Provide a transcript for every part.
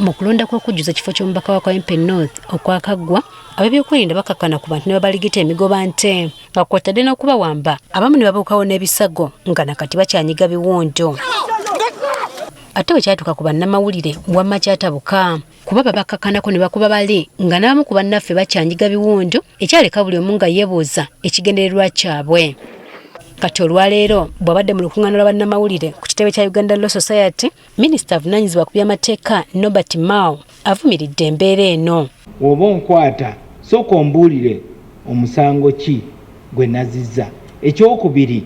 mu kulonda kw'okujjuza kifo ky'omubaka wa Kawempe North okwakaggwa ab'ebyokwerinda bakakana ku bantu ne babaligita emigoba nte nga kw'otadde n'okubawamba abamu ne babuukawo n'ebisago nga nakati bakyanyiga biwondo. Ate bwe kyatuuka ku bannamawulire wamma kyatabuka kuba babakakkanako ne bakuba bali nga n'abamu ku bannaffe bakyanyiga biwondo ekyaleka buli omu nga yeebuuza ekigendererwa kyabwe. Kati olwaleero bw'abadde mu lukuŋŋaana lwa bannamawulire ku kitebe kya Uganda Law Society, minisita avunaanyizibwa ku by'amateeka Norbert Mao avumiridde embeera eno. Oba onkwata sooka ombuulire omusango ki gwe nazizza. Ekyokubiri,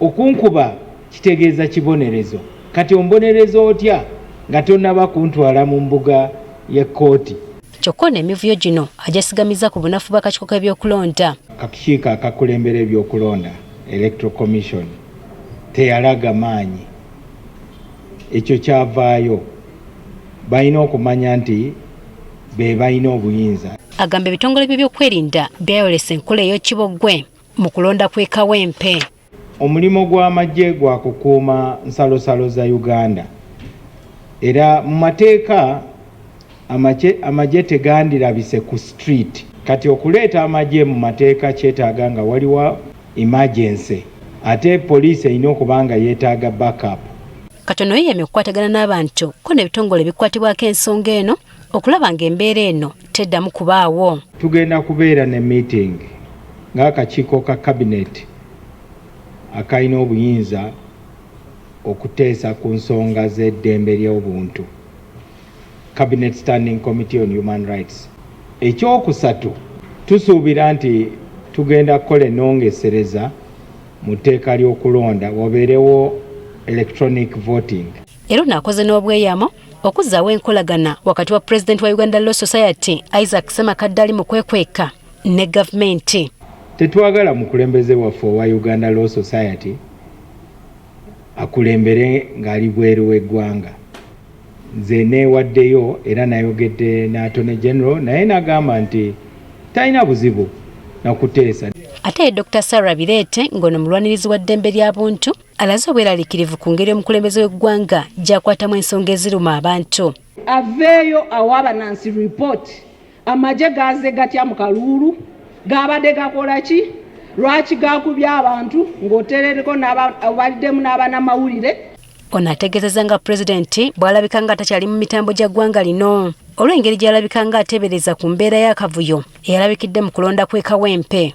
okunkuba kitegeeza kibonerezo. Kati ombonereza otya nga tonnaba kuntwala mu mbuga y'ekkooti. Kyokka n'emivuyo gino ajasigamiza ku bunafu bw'akakiiko k'ebyokulonda. Akakiiko akakulembera ebyokulonda Electoral Commission teyalaga maanyi. Ekyo kyavaayo balina okumanya nti be balina obuyinza. Agamba ebitongole by'ebyokwerinda byayolesa enkola ey'ekibogwe mu kulonda kw'e Kawempe. Omulimu gw'amagye gwa kukuuma nsalosalo za Uganda. Era mu mateeka amagye tegandirabise ku street. Kati okuleeta amagye mu mateeka kyetaaga nga waliwo emergency. Ate poliisi erina okuba nga yeetaaga backup. Katono yeyamye okukwatagana n'abantu ko n'ebitongole bikwatibwako ensonga eno okulaba ng'embeera eno teddamu kubaawo. Tugenda kubeera ne meeting ng'akakiiko ka cabinet akalina obuyinza okuteesa ku nsonga z'eddembe ly'obuntu. Cabinet Standing Committee on Human Rights. Ekyokusatu, tusuubira nti tugenda kukola ennongesereza mu tteeka ly'okulonda wabeerewo electronic voting. Era naakoze n'obweyamo okuzzaawo enkolagana wakati wa President wa Uganda Law Society Isaac Ssemakaddali mu kwekweka ne gavumenti. Tetwagala mukulembeze waffe wa Uganda Law Society akulembere ng'ali bweru w'eggwanga. Nze neewaddeyo era nayogedde n'Attorney General naye n'agamba nti talina buzibu nakuteesa. Ate Dr. Sarah Birete ng'ono mulwanirizi wa ddembe lya buntu alaze obweraliikirivu ku ngeri omukulembeze w'eggwanga gy'akwatamu ensonga eziruma abantu. Aveeyo awaaba Nancy report amagye gaaze gatya mu kaluulu gaabadde gakola ki lwaki gakubya abantu ng'oterereko abaliddemu n'abanamawulire. Ono ategeezezza nga pulezidenti bw'alabika nga takyali mu mitambo gya ggwanga lino olw'engeri gy'alabika nga ateebereza ku mbeera y'akavuyo eyalabikidde mu kulonda kw'e Kawempe.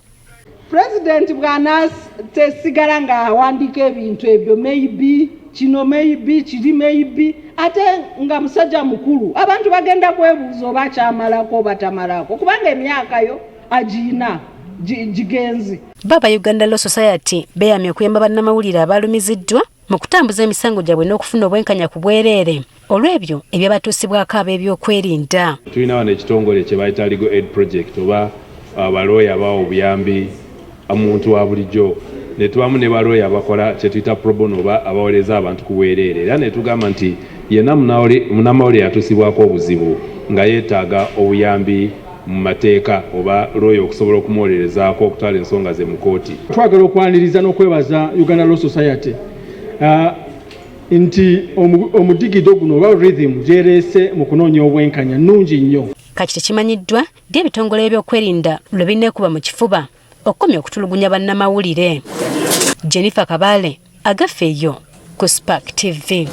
Pulezidenti bw'anaatesigala ng'awandiika ebintu ebyo maybe kino maybe kiri maybe ate nga musajja mukulu abantu bagenda kwebuuza oba kyamalako oba tamalako kubanga emyaka yo agiina gigenzi. Baba Uganda Law Society beyamye okuyamba bannamawulire abalumiziddwa mu kutambuza emisango gyabwe n'okufuna obwenkanya ku bwereere olw'ebyo ebyabatuusibwako ab'ebyokwerinda. Tulina wano ekitongole kye bayita Legal Aid Project oba abalooya abawa obuyambi omuntu wa bulijjo ne tubamu ne balooya abakola kye tuyita pro bono oba abawoleza abantu ku bwereere era ne tugamba nti yenna munnamawulire yatuusibwako obuzibu nga yeetaaga obuyambi mu mateeka oba looya okusobola okumuwolerezaako okutwala ensonga ze mu kooti. Twagala okwaniriza n'okwebaza Uganda Law Society nti omudigido guno oba rhythm gyereese mu kunoonya obwenkanya nnungi nnyo. Kati tekimanyiddwa ddi ebitongole by'okwerinda lwe bineekuba mu kifuba okukomya okutulugunya bannamawulire. Jennifer Kabale agafeeyo ku Spark TV.